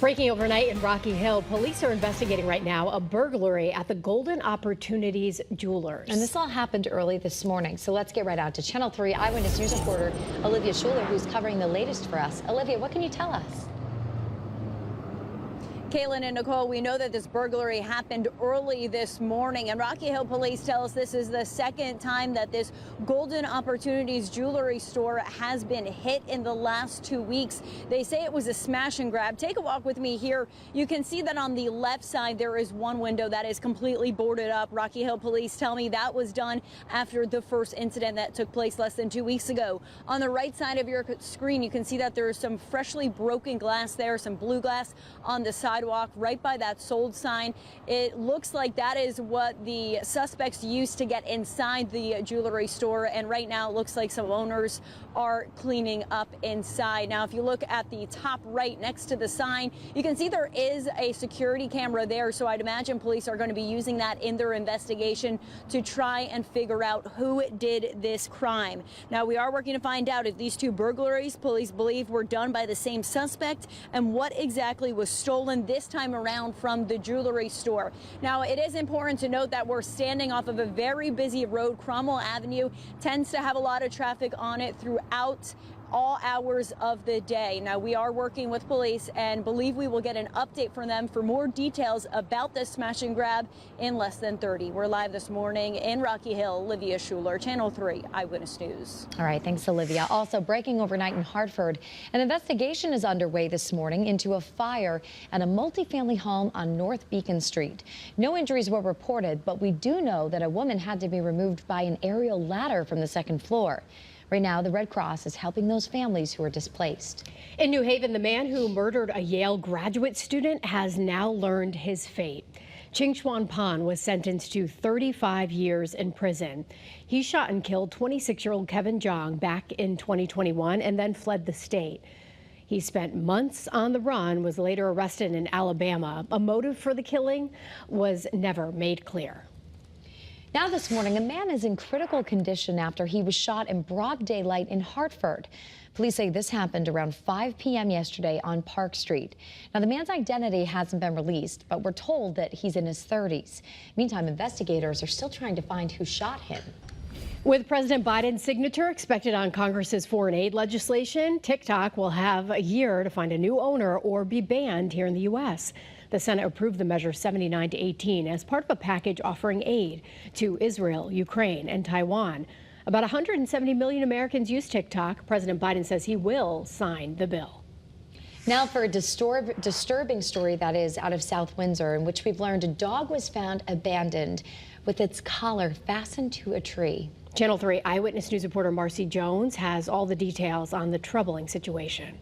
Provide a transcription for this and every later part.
Breaking overnight in Rocky Hill, police are investigating right now a burglary at the Golden Opportunities Jewelers. And this all happened early this morning. So let's get right out to Channel 3 Eyewitness News reporter Olivia Schuler, who's covering the latest for us. Olivia, what can you tell us? Caitlin and Nicole, we know that this burglary happened early this morning, and Rocky Hill police tell us this is the second time that this Golden Opportunities jewelry store has been hit in the last 2 weeks. They say it was a smash and grab. Take a walk with me here. You can see that on the left side there is one window that is completely boarded up. Rocky Hill police tell me that was done after the first incident that took place less than 2 weeks ago. On the right side of your screen, you can see that there is some freshly broken glass there, some blue glass on the sidewalk right by that sold sign. It looks like that is what the suspects used to get inside the jewelry store, and right now it looks like some owners are cleaning up inside. Now, if you look at the top right next to the sign, you can see there is a security camera there, so I'd imagine police are going to be using that in their investigation to try and figure out who did this crime. Now, we are working to find out if these two burglaries police believe were done by the same suspect and what exactly was stolen this time around from the jewelry store. Now, it is important to note that we're standing off of a very busy road. Cromwell Avenue tends to have a lot of traffic on it throughout all hours of the day. Now, we are working with police and believe we will get an update from them for more details about this smash and grab in less than 30. We're live this morning in Rocky Hill. Olivia Schuler, Channel 3 Eyewitness News. All right, thanks, Olivia. Also breaking overnight in Hartford, an investigation is underway this morning into a fire at a multifamily home on North Beacon Street. No injuries were reported, but we do know that a woman had to be removed by an aerial ladder from the second floor. Right now, the Red Cross is helping those families who are displaced. In New Haven, the man who murdered a Yale graduate student has now learned his fate. Ching Chuan Pan was sentenced to 35 years in prison. He shot and killed 26-year-old Kevin Zhang back in 2021 and then fled the state. He spent months on the run, was later arrested in Alabama. A motive for the killing was never made clear. Now this morning, a man is in critical condition after he was shot in broad daylight in Hartford. Police say this happened around 5 p.m. yesterday on Park Street. Now, the man's identity hasn't been released, but we're told that he's in his 30s. Meantime, investigators are still trying to find who shot him. With President Biden's signature expected on Congress's foreign aid legislation, TikTok will have a year to find a new owner or be banned here in the U.S. The Senate approved the measure 79-18 as part of a package offering aid to Israel, Ukraine, and Taiwan. About 170 million Americans use TikTok. President Biden says he will sign the bill. Now for a disturbing story that is out of South Windsor, in which we've learned a dog was found abandoned with its collar fastened to a tree. Channel 3 Eyewitness News reporter Marcy Jones has all the details on the troubling situation.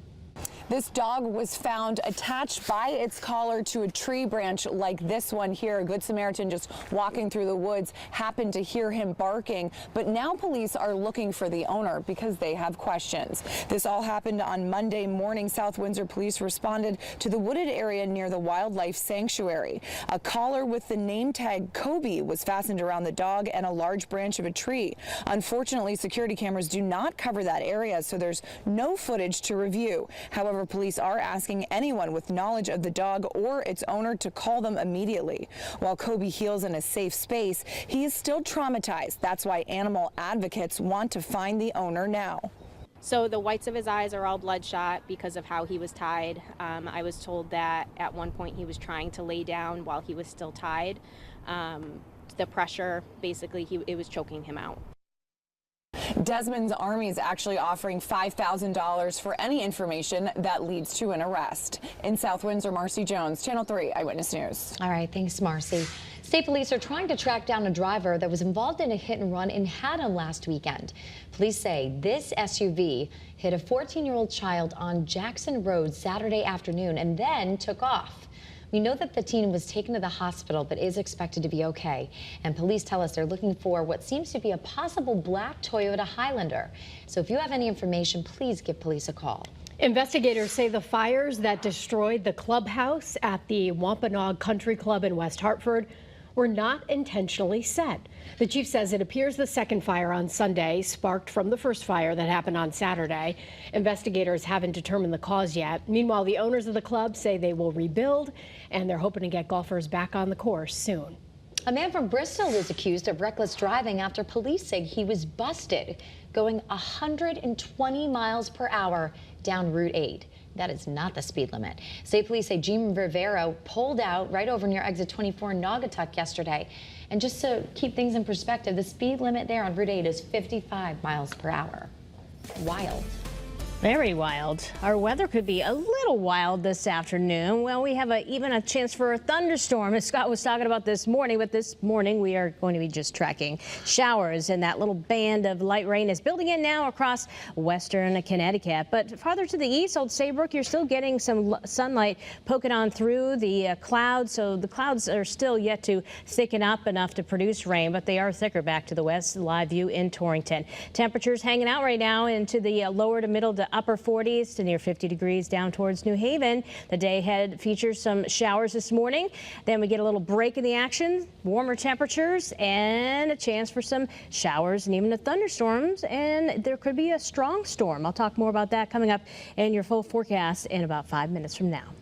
This dog was found attached by its collar to a tree branch like this one here. A Good Samaritan just walking through the woods happened to hear him barking, but now police are looking for the owner because they have questions. This all happened on Monday morning. South Windsor police responded to the wooded area near the wildlife sanctuary. A collar with the name tag Kobe was fastened around the dog and a large branch of a tree. Unfortunately, security cameras do not cover that area, so there's no footage to review. However, police are asking anyone with knowledge of the dog or its owner to call them immediately. While Kobe heals in a safe space, he is still traumatized. That's why animal advocates want to find the owner now. So the whites of his eyes are all bloodshot because of how he was tied. I was told that at one point he was trying to lay down while he was still tied. The pressure, basically, it was choking him out. Desmond's Army is actually offering $5,000 for any information that leads to an arrest. In South Windsor, Marcy Jones, Channel 3 Eyewitness News. All right, thanks, Marcy. State police are trying to track down a driver that was involved in a hit and run in Haddam last weekend. Police say this SUV hit a 14-year-old child on Jackson Road Saturday afternoon and then took off. We know that the teen was taken to the hospital but is expected to be okay. And police tell us they're looking for what seems to be a possible black Toyota Highlander. So if you have any information, please give police a call. Investigators say the fires that destroyed the Clubhouse at the Wampanoag Country Club in West Hartford were not intentionally set. The chief says it appears the second fire on Sunday sparked from the first fire that happened on Saturday. Investigators haven't determined the cause yet. Meanwhile, the owners of the club say they will rebuild, and they're hoping to get golfers back on the course soon. A man from Bristol is accused of reckless driving after police say he was busted going 120 miles per hour down Route 8. That is not the speed limit. State police say Jim Rivera pulled out right over near exit 24 in Naugatuck yesterday. And just to keep things in perspective, the speed limit there on Route 8 is 55 miles per hour. Wild. Very wild. Our weather could be a little wild this afternoon. Well, we have even a chance for a thunderstorm, as Scott was talking about this morning. But this morning, we are going to be just tracking showers, and that little band of light rain is building in now across western Connecticut. But farther to the east, Old Saybrook, you're still getting some sunlight poking on through the clouds. So the clouds are still yet to thicken up enough to produce rain, but they are thicker back to the west. Live view in Torrington. Temperatures hanging out right now into the lower to middle to upper 40s to near 50 degrees down towards New Haven. The day ahead features some showers this morning. Then we get a little break in the action, warmer temperatures, and a chance for some showers and even the thunderstorms. And there could be a strong storm. I'll talk more about that coming up in your full forecast in about 5 minutes from now.